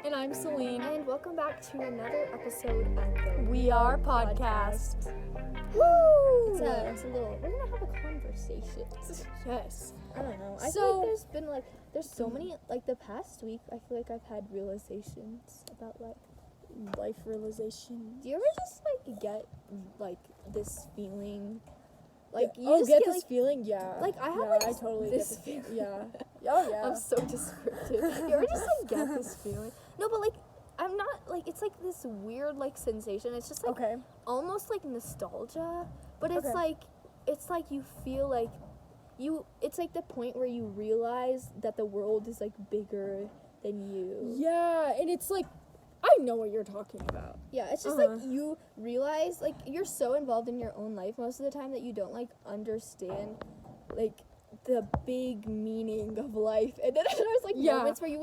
And I'm Celine. And welcome back to another episode of the We Are Podcast. Woo! It's a little, we're gonna have a conversation. Yes. I don't know. I feel like there's so many, like the past week, I feel like I've had realizations about Life realization. Do you ever just get this feeling? You get this feeling? Yeah. I have I totally this get this feeling. Yeah. Oh yeah. I'm so descriptive. You ever just get this feeling? No, but I'm not it's this weird sensation. It's just almost nostalgia, but it's you feel it's the point where you realize that the world is bigger than you. Yeah, and it's I know what you're talking about. Yeah, it's just you realize you're so involved in your own life most of the time that you don't understand the big meaning of life, and then there's moments where you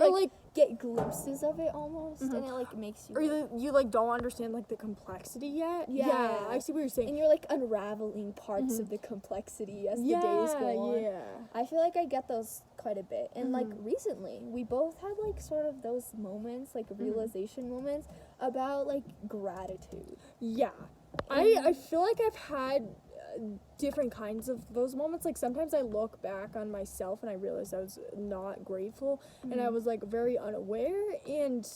get glimpses of it almost, and it makes you. Or you don't understand the complexity yet. Yeah, I see what you're saying. And you're unraveling parts of the complexity as the days go on. Yeah. I feel I get those quite a bit, and recently we both had sort of those moments, realization moments about gratitude. Yeah, I feel I've had different kinds of those moments. Sometimes I look back on myself and I realize I was not grateful, and I was very unaware, and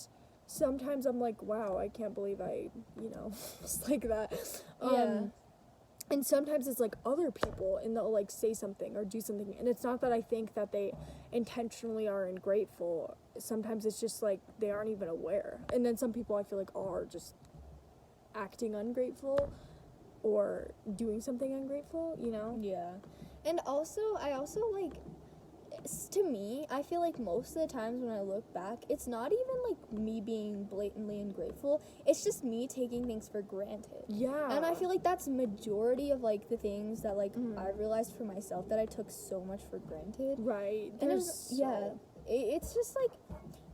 sometimes I'm wow, I can't believe I was like that. And sometimes it's other people, and they'll say something or do something, and it's not that I think that they intentionally are ungrateful. Sometimes it's just they aren't even aware, and then some people I feel are just acting ungrateful or doing something ungrateful, Yeah. And also, to me, I feel most of the times when I look back, it's not even me being blatantly ungrateful. It's just me taking things for granted. Yeah. And I feel that's majority of the things that I realized for myself that I took so much for granted. Right. And it's just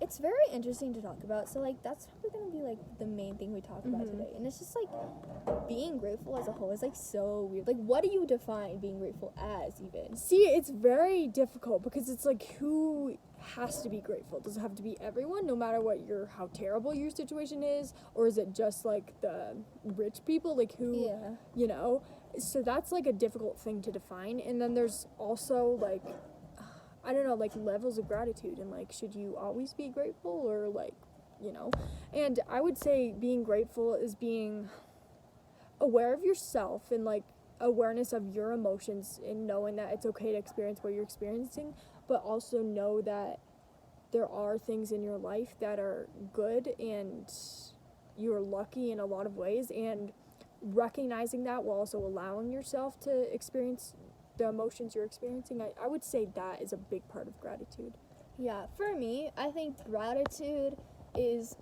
it's very interesting to talk about. So that's probably gonna be the main thing we talk about today. And it's just being grateful as a whole is so weird. What do you define being grateful as even? See, it's very difficult because it's who has to be grateful? Does it have to be everyone, no matter how terrible your situation is, or is it just the rich people, who So that's a difficult thing to define. And then there's also I don't know, levels of gratitude, and should you always be grateful, or and I would say being grateful is being aware of yourself and awareness of your emotions, and knowing that it's okay to experience what you're experiencing, but also know that there are things in your life that are good and you're lucky in a lot of ways, and recognizing that while also allowing yourself to experience the emotions you're experiencing. I would say that is a big part of gratitude. Yeah, for me, I think gratitude is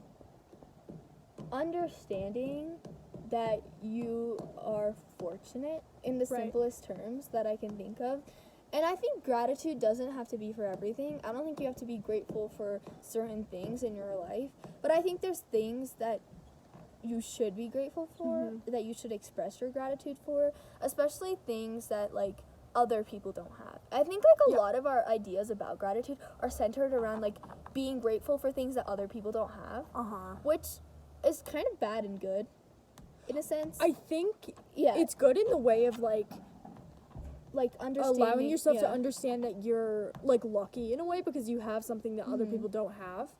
understanding that you are fortunate in the simplest terms that I can think of. And I think gratitude doesn't have to be for everything. I don't think you have to be grateful for certain things in your life, but I think there's things that you should be grateful for, that you should express your gratitude for, especially things that other people don't have. I think a lot of our ideas about gratitude are centered around being grateful for things that other people don't have, which is kind of bad and good in a sense. I think it's good in the way of understanding, allowing yourself to understand that you're lucky in a way because you have something that other people don't have.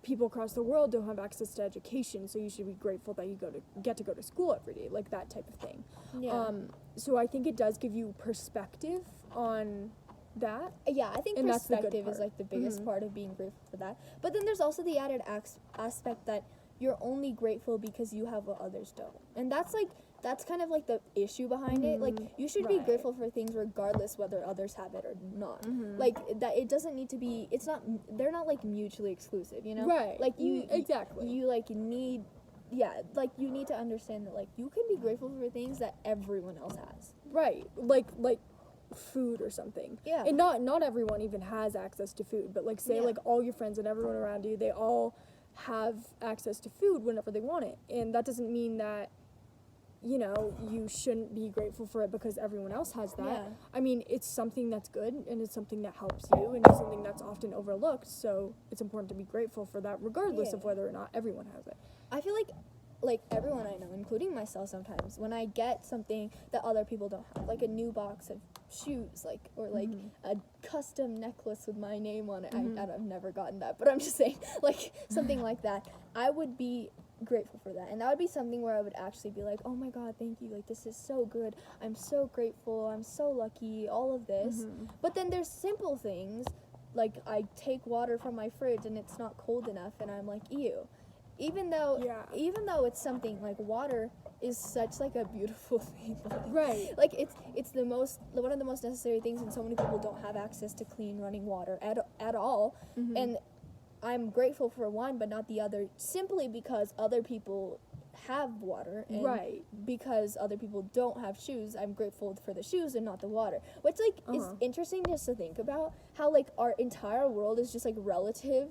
People across the world don't have access to education, so you should be grateful that you get to go to school every day, that type of thing. So I think it does give you perspective on that. Yeah, I think perspective is the biggest part of being grateful for that. But then there's also the added aspect that you're only grateful because you have what others don't, and that's kind of the issue behind it. You should be grateful for things regardless whether others have it or not. That it doesn't need to be. It's not. They're not mutually exclusive. Right. You exactly. You need. Yeah, you need to understand that you can be grateful for things that everyone else has. Right. Food or something. Yeah. And not everyone even has access to food, but say all your friends and everyone around you, they all have access to food whenever they want it. And that doesn't mean that you know, you shouldn't be grateful for it because everyone else has that. Yeah. I mean, it's something that's good, and it's something that helps you, and it's something that's often overlooked, so it's important to be grateful for that regardless of whether or not everyone has it. I feel like everyone I know, including myself sometimes, when I get something that other people don't have, like a new box of shoes, like, or like a custom necklace with my name on it. I've never gotten that, but I'm just saying, like, something like that, I would be grateful for that, and that would be something where I would actually be like, oh my god, thank you, like, this is so good, I'm so grateful, I'm so lucky, all of this. But then there's simple things, like I take water from my fridge and it's not cold enough and I'm like, ew. Even though it's something like water is such like a beautiful thing, Right. like it's the most, one of the most necessary things, and so many people don't have access to clean running water at all. And I'm grateful for one but not the other, simply because other people have water, and because other people don't have shoes, I'm grateful for the shoes and not the water, which like is interesting just to think about, how like our entire world is just like relative.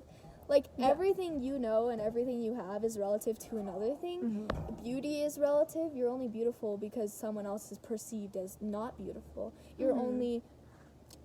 Like, everything you know and everything you have is relative to another thing. Beauty is relative. You're only beautiful because someone else is perceived as not beautiful. You're only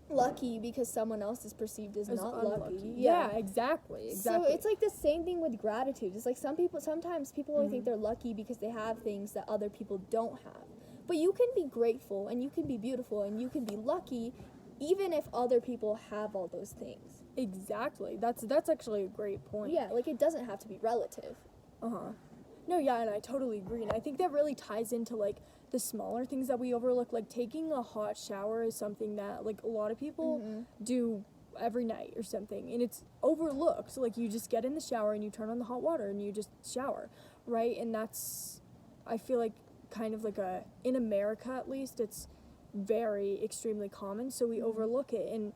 lucky because someone else is perceived as not lucky. Yeah, exactly. So it's like the same thing with gratitude. It's like sometimes people only think they're lucky because they have things that other people don't have. But you can be grateful, and you can be beautiful, and you can be lucky even if other people have all those things. Exactly. That's actually a great point. Yeah, like, it doesn't have to be relative. No, yeah, and I totally agree. And I think that really ties into, like, the smaller things that we overlook. Like, taking a hot shower is something that, like, a lot of people do every night or something. And it's overlooked. So, like, you just get in the shower and you turn on the hot water and you just shower, right? And that's, I feel like, kind of like in America at least, it's very extremely common. So we overlook it. And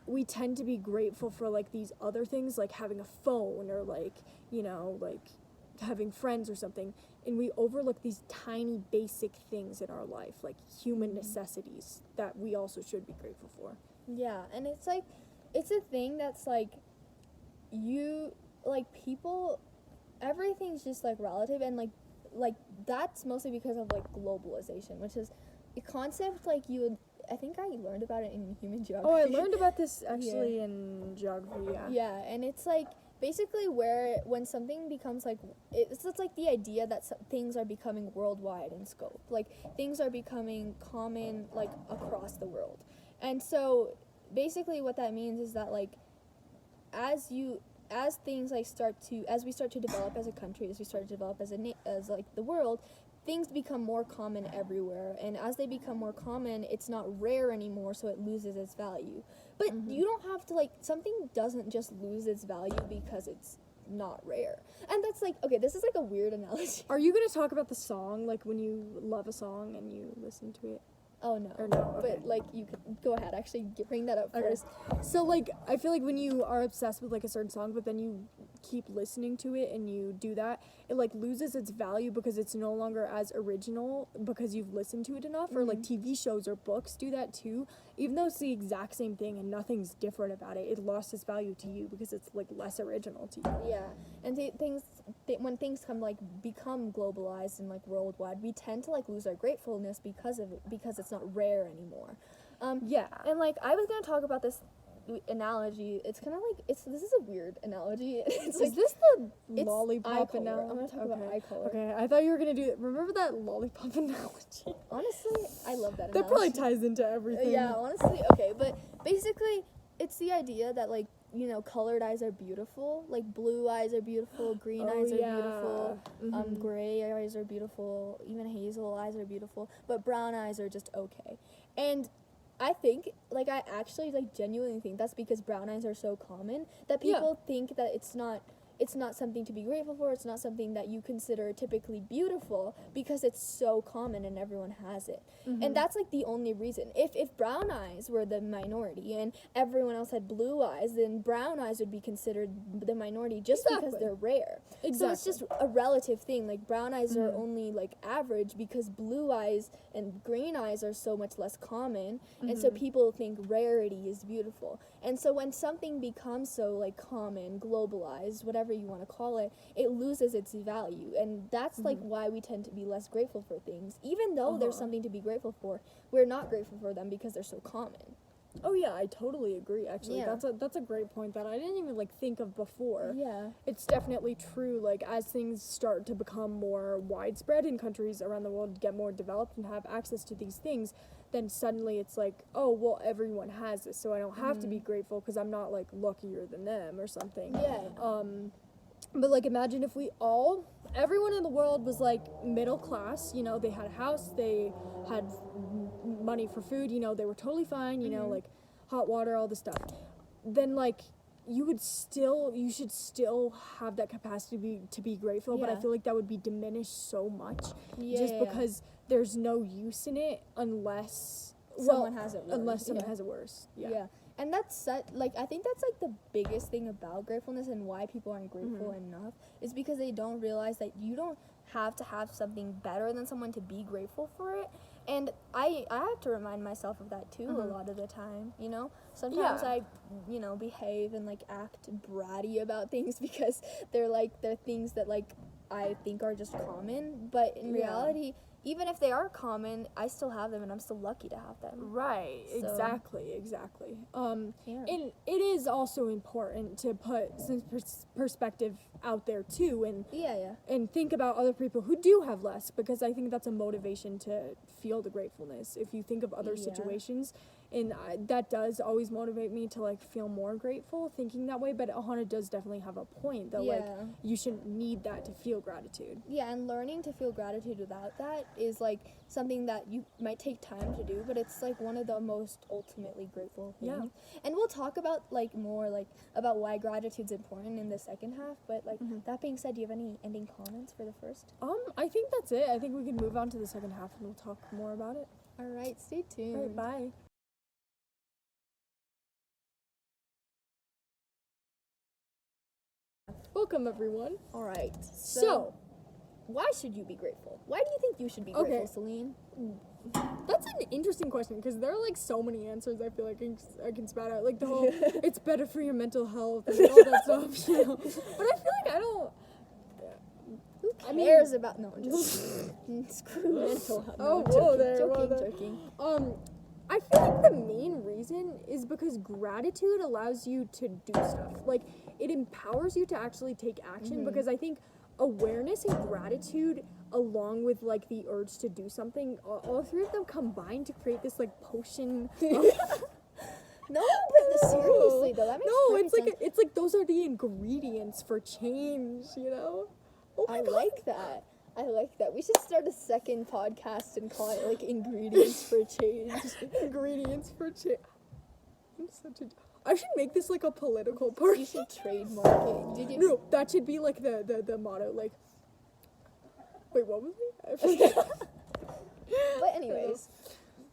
we tend to be grateful for, like, these other things, like having a phone or, like, you know, like having friends or something, and we overlook these tiny basic things in our life, like human necessities, that we also should be grateful for. Yeah, and it's like, it's a thing that's like, you, like, people, everything's just like relative, and like that's mostly because of like globalization, which is a concept like you would, I think I learned about it in human geography. Oh, I learned about this actually in geography, Yeah, and it's like basically when something becomes like, it's like the idea that things are becoming worldwide in scope. Like, things are becoming common, like, across the world. And so basically what that means is that, like, as things like as we start to develop as a country, as we start to develop as like the world, things become more common everywhere, and as they become more common, it's not rare anymore, so it loses its value. But you don't have to, like, something doesn't just lose its value because it's not rare. And that's like, okay, this is like a weird analogy. Are you going to talk about the song, like when you love a song and you listen to it? Oh, no. Or no? Okay. But, like, you could go ahead, actually, bring that up first. So, like, I feel like when you are obsessed with, like, a certain song, but then you keep listening to it and you do that, it, like, loses its value because it's no longer as original because you've listened to it enough. Or, like, TV shows or books do that, too. Even though it's the exact same thing and nothing's different about it, it lost its value to you because it's, like, less original to you. Yeah. And when things become globalized and, like, worldwide, we tend to, like, lose our gratefulness because of it, because it's not rare anymore. Yeah. And, like, I was going to talk about this analogy. It's kind of like, this is a weird analogy. It's Is this the lollipop analogy? I'm going to talk about eye color. Okay, I thought you were going to do it. Remember that lollipop analogy? Honestly, I love that analogy. That probably ties into everything. Yeah, honestly, okay. But basically, it's the idea that, like, you know, colored eyes are beautiful. Like, blue eyes are beautiful, green eyes are beautiful, gray eyes are beautiful, even hazel eyes are beautiful, but brown eyes are just okay. And I think, like, I actually, like, genuinely think that's because brown eyes are so common that people think that it's not something to be grateful for, it's not something that you consider typically beautiful because it's so common and everyone has it. And that's, like, the only reason. If brown eyes were the minority and everyone else had blue eyes, then brown eyes would be considered the minority just because they're rare. So it's just a relative thing. Like, brown eyes are only, like, average because blue eyes and green eyes are so much less common, and so people think rarity is beautiful. And so when something becomes so, like, common, globalized, whatever whatever you want to call it, it loses its value. And that's like why we tend to be less grateful for things. Even though there's something to be grateful for, we're not grateful for them because they're so common. Oh yeah, I totally agree. Actually, Yeah. that's a great point that I didn't even like think of before. Yeah. It's definitely true. Like as things start to become more widespread in countries around the world, get more developed and have access to these things, then suddenly it's like, oh well, everyone has this, so I don't have to be grateful because I'm not like luckier than them or something. Yeah. But like imagine if everyone in the world was like middle class, you know, they had a house, they had money for food, you know, they were totally fine, you know, like hot water, all this stuff. Then like you should still have that capacity to be grateful, but I feel like that would be diminished so much because there's no use in it unless someone has it worse. Unless someone has it worse. Yeah. And that's I think that's like the biggest thing about gratefulness and why people aren't grateful enough is because they don't realize that you don't have to have something better than someone to be grateful for it. And I have to remind myself of that too a lot of the time, you know? Sometimes I, you know, behave and like act bratty about things because they're things that like I think are just common, but in reality, even if they are common, I still have them and I'm still lucky to have them. Right, So, exactly. And it is also important to put some perspective out there too and think about other people who do have less, because I think that's a motivation to feel the gratefulness. If you think of other situations, and that does always motivate me to like feel more grateful thinking that way, but Ahana does definitely have a point that like you shouldn't need that to feel gratitude. Yeah, and learning to feel gratitude without that is like something that you might take time to do, but it's like one of the most ultimately grateful things. Yeah. And we'll talk about like more like about why gratitude's important in the second half, but like that being said, do you have any ending comments for the first? I think that's it. I think we can move on to the second half and we'll talk more about it. All right, stay tuned. All right, bye. Welcome everyone. All right. So why should you be grateful? Why do you think you should be grateful, Celine? That's an interesting question because there are like so many answers I feel like I can spout out. Like the whole, it's better for your mental health and all that stuff, you know. But I feel like I don't. Who cares about? No, I'm just screw mental health. No, joking. I feel like the main reason is because gratitude allows you to do stuff. Like it empowers you to actually take action because I think awareness and gratitude along with like the urge to do something, all three of them combine to create this like potion No, but seriously though, that makes sense. It's like those are the ingredients for change, you know? Oh my God. I like that. We should start a second podcast and call it like Ingredients for Change. Ingredients for change. I should make this like a political party. You should trademark it. No, that should be like the motto. Like, wait, what was it? I forget. But anyways,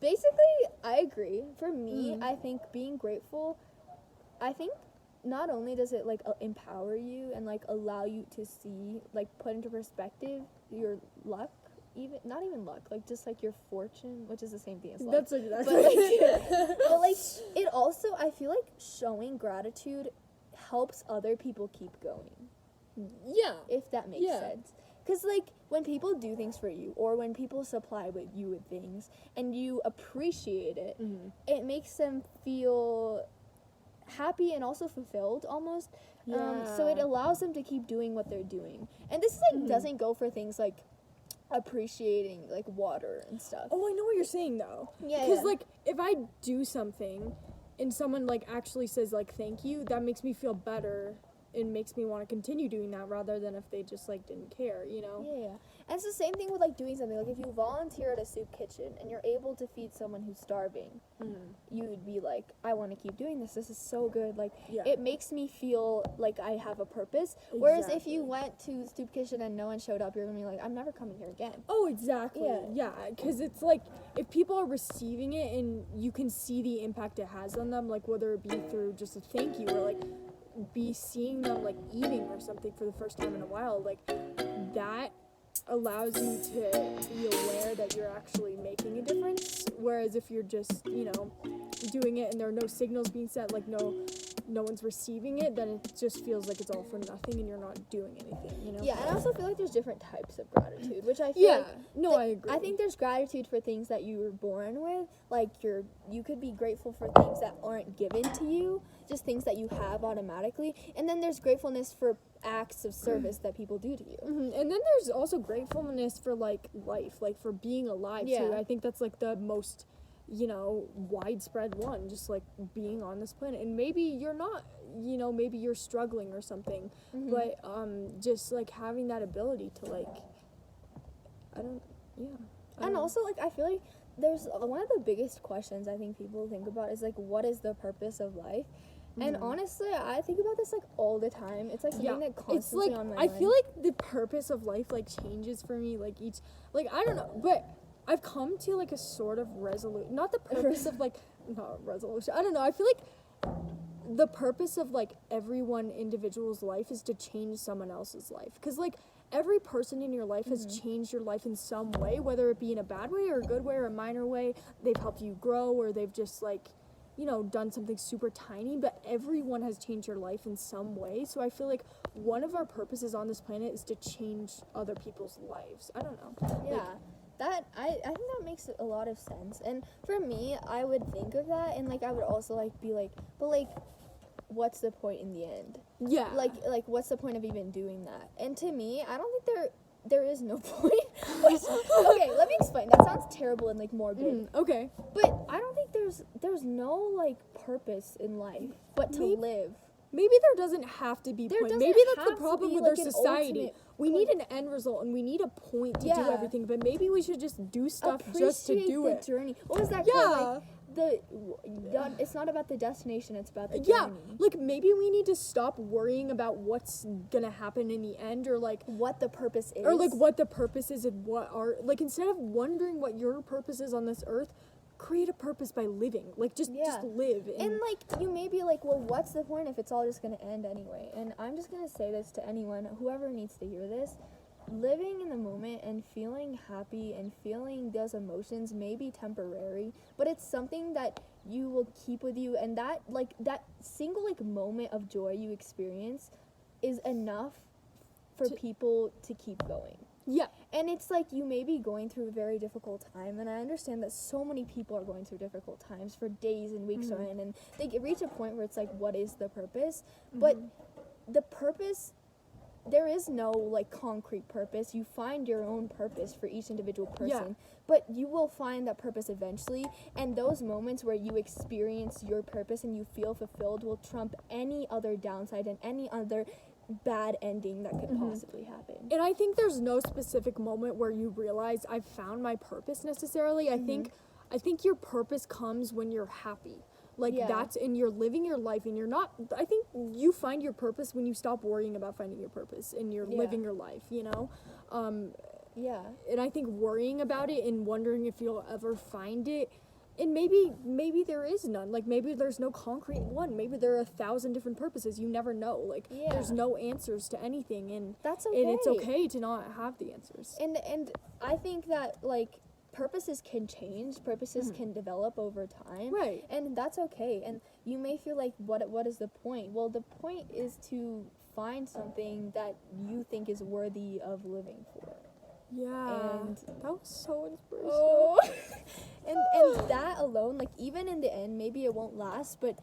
basically, I agree. For me, I think being grateful, I think not only does it like empower you and like allow you to see, like put into perspective your luck, even not even luck, like just like your fortune, which is the same thing as luck. That's exactly. But like it also, I feel like showing gratitude helps other people keep going. Yeah. If that makes sense. Because, like, when people do things for you, or when people supply you with things, and you appreciate it, it makes them feel happy and also fulfilled, almost. So it allows them to keep doing what they're doing. And this, like, doesn't go for things, like, appreciating, like, water and stuff. Oh, I know what you're saying, though. Yeah, Because, like, if I do something, and someone, like, actually says, like, thank you, that makes me feel better. It makes me want to continue doing that rather than if they just like didn't care, you know? Yeah. And it's the same thing with like doing something. Like if you volunteer at a soup kitchen and you're able to feed someone who's starving, you would be like, I want to keep doing this. This is so good. Like it makes me feel like I have a purpose. Exactly. Whereas if you went to soup kitchen and no one showed up, you're gonna be like, I'm never coming here again. Oh, exactly. Yeah. Because it's like if people are receiving it and you can see the impact it has on them, like whether it be through just a thank you or like be seeing them like eating or something for the first time in a while, like that allows you to be aware that you're actually making a difference. Whereas if you're just, you know, doing it and there are no signals being sent, like no no one's receiving it, then it just feels like it's all for nothing and you're not doing anything, you know? Yeah, and I also feel like there's different types of gratitude, which I feel I agree. I think there's gratitude for things that you were born with, like you could be grateful for things that aren't given to you, just things that you have automatically, and then there's gratefulness for acts of service that people do to you. Mm-hmm. And then there's also gratefulness for, like, life, like, for being alive, too. I think that's, like, the most, you know, widespread one, just, like, being on this planet. And maybe you're not, you know, maybe you're struggling or something, but just, like, having that ability to, like, And also, like, I feel like there's one of the biggest questions I think people think about is, like, what is the purpose of life? And honestly, I think about this, like, all the time. It's, like, something that constantly it's, like, on my I mind. feel like the purpose of life, like, changes for me, like, each, like, I don't know, but I've come to, like, a sort of resolution, not the purpose of, like, not resolution, I don't know, I feel like the purpose of, like, everyone individual's life is to change someone else's life, because, like, every person in your life has changed your life in some way, whether it be in a bad way or a good way or a minor way. They've helped you grow, or they've just, like, you know, done something super tiny, but everyone has changed your life in some way. So I feel like one of our purposes on this planet is to change other people's lives. I don't know. Yeah. I think that makes a lot of sense. And for me, I would think of that, and, like, I would also, like, be like, but, like, what's the point in the end? Yeah. Like what's the point of even doing that? And to me, I don't think there is no point. Okay, let me explain. That sounds terrible and, like, morbid. Okay. But I don't think there's no, like, purpose in life but to live. Maybe there doesn't have to be There point. doesn't Maybe that's the have to problem be, with like, our an society. ultimate We need an end result and we need a point to do everything, but maybe we should just do stuff just to do the it. journey. What was that? Yeah. It's not about the destination, it's about the Yeah, journey. like, maybe we need to stop worrying about what's gonna happen in the end, or, like, What the purpose is. or, like, what the purpose is and what are, like, instead of wondering what your purpose is on this earth, create a purpose by living. Like, just live. And, like, you may be like, well, what's the point if it's all just gonna end anyway? And I'm just gonna say this to anyone, whoever needs to hear this. Living in the moment and feeling happy and feeling those emotions may be temporary, but it's something that you will keep with you, and that single, like, moment of joy you experience is enough for people to keep going. Yeah. And it's like, you may be going through a very difficult time, and I understand that so many people are going through difficult times for days and weeks on end, and they reach a point where it's like, what is the purpose? But the purpose, there is no, like, concrete purpose. You find your own purpose for each individual person, but you will find that purpose eventually, and those moments where you experience your purpose and you feel fulfilled will trump any other downside and any other bad ending that could possibly happen. And I think there's no specific moment where you realize I've found my purpose necessarily. I think your purpose comes when you're happy. Like, that's, and you're living your life, and you're not, I think you find your purpose when you stop worrying about finding your purpose and you're living your life, you know? And I think worrying about it and wondering if you'll ever find it, and maybe there is none. Like, maybe there's no concrete one. Maybe there are 1,000 different purposes. You never know. Like, there's no answers to anything, and that's okay. And it's okay to not have the answers. And I think that, like, purposes can change, purposes can develop over time. Right. And that's okay. And you may feel like, what is the point? Well, the point is to find something that you think is worthy of living for. Yeah. And that was so inspirational. And that alone, like, even in the end, maybe it won't last, but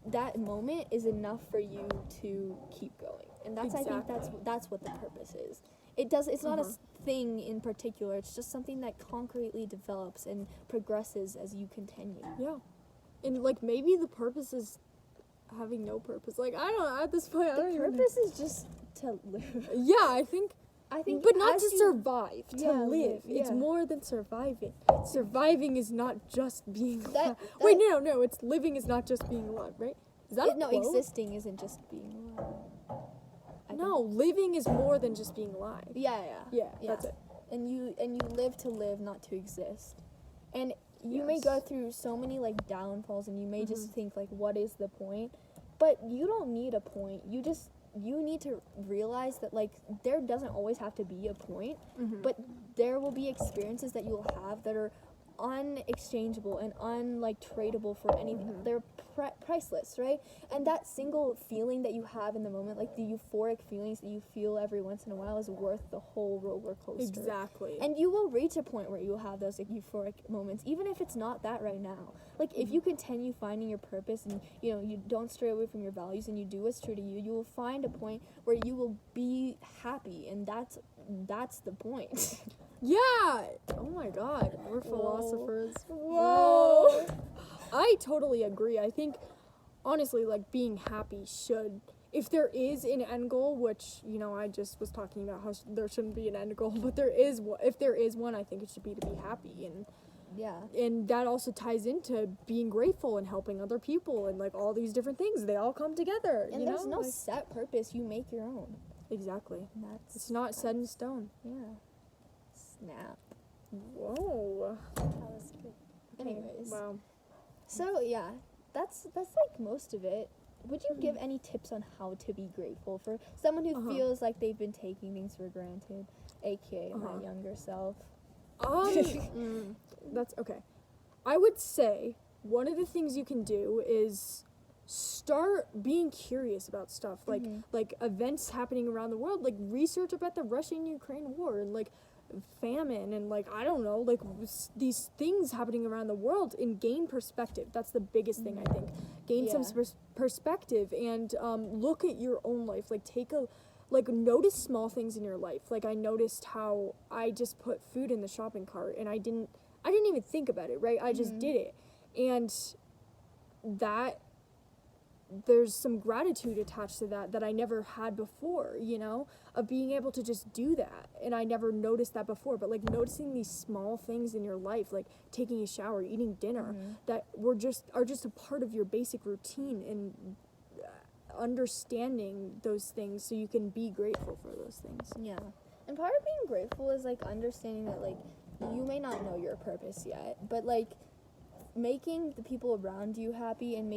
that moment is enough for you to keep going. And that's, I think that's what the purpose is. It's not a thing in particular. It's just something that concretely develops and progresses as you continue. Yeah. And, like, maybe the purpose is having no purpose. Like, I don't know, at this point, I don't even know. The purpose is just to live. Yeah, I think, but not to survive, to live. Yeah. It's more than surviving. Surviving is not just being alive. Wait, no, it's living is not just being alive, right? Is that no, existing isn't just being alive. No, living is more than just being alive. Yeah, that's it. And you live to live, not to exist. And you may go through so many, like, downfalls, and you may just think, like, what is the point? But you don't need a point. You need to realize that, like, there doesn't always have to be a point, but there will be experiences that you'll have that are unexchangeable and tradable for anything. They're priceless, right? And that single feeling that you have in the moment, like the euphoric feelings that you feel every once in a while, is worth the whole roller coaster. Exactly. And you will reach a point where you'll have those euphoric moments, even if it's not that right now. Like if you continue finding your purpose and you don't stray away from your values and you do what's true to you, you will find a point where you will be happy, and that's the point. Yeah. Oh my God, we're philosophers. Whoa. I totally agree. I think, honestly, like, being happy should, if there is an end goal, which, I just was talking about how there shouldn't be an end goal, but if there is one, I think it should be to be happy. And yeah. And that also ties into being grateful and helping other people and, like, all these different things. They all come together, And there's no set purpose. You make your own. Exactly. It's not set in stone. Yeah. Snap. Whoa. That was good. Anyways. Wow. So yeah, that's like most of it. Would you give any tips on how to be grateful for someone who feels like they've been taking things for granted, aka my younger self? That's okay. I would say one of the things you can do is start being curious about stuff, like events happening around the world, like research about the Russian-Ukraine war and like famine and like I don't know, like these things happening around the world, and gain perspective. That's the biggest thing, I think. Gain some perspective and look at your own life. Like notice small things in your life. Like I noticed how I just put food in the shopping cart and I didn't even think about it, right? I just did it. And that there's some gratitude attached to that I never had before, of being able to just do that. And I never noticed that before, but like noticing these small things in your life, like taking a shower, eating dinner, that are just a part of your basic routine, and understanding those things so you can be grateful for those things. Yeah. And part of being grateful is like understanding that like you may not know your purpose yet, but like making the people around you happy and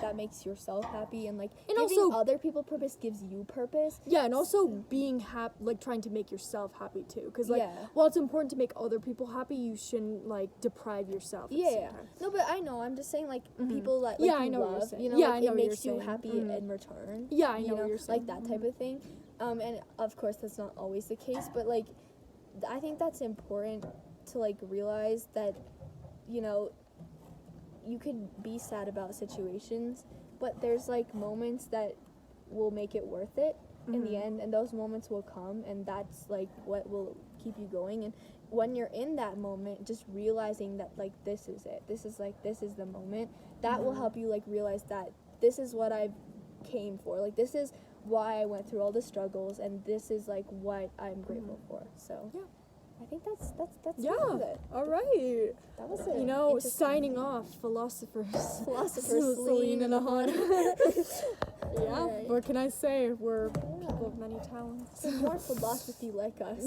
that makes yourself happy, and giving also other people purpose gives you purpose. Yeah, and also being happy, like trying to make yourself happy too, because while it's important to make other people happy, you shouldn't like deprive yourself. No, but I know, I'm just saying like people that I know love, what you're saying. it makes you happy in return. Yeah, I know what you're saying. Like that type of thing. And of course that's not always the case, but like I think that's important to like realize that you could be sad about situations, but there's like moments that will make it worth it in the end, and those moments will come, and that's like what will keep you going. And when you're in that moment, just realizing that like this is it, this is the moment, that will help you like realize that this is what I came for, like this is why I went through all the struggles, and this is like what I'm grateful for. So I think that's it. All right. That was it. Signing off, philosophers, Celine and Ahana. Right. What can I say? We're people of many talents. Some more philosophy like us.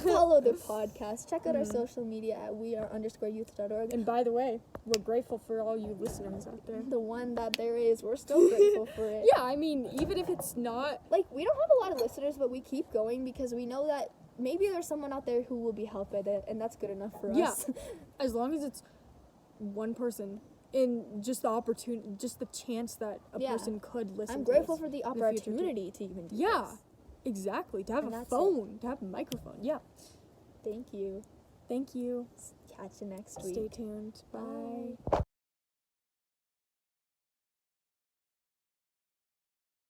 Follow the podcast. Check out our social media at weare_youth.org. And by the way, we're grateful for all you listeners out there. The one that there is, we're still grateful for it. Yeah, I mean, even if it's not like we don't have a lot of listeners, but we keep going because we know that maybe there's someone out there who will be helped by that, and that's good enough for us. Yeah, as long as it's one person, and just the opportunity, just the chance that a person could listen. I'm grateful for the opportunity to even do this. Exactly. To have a phone, to have a microphone. Yeah. Thank you. Thank you. Catch you next week. Stay tuned. Bye.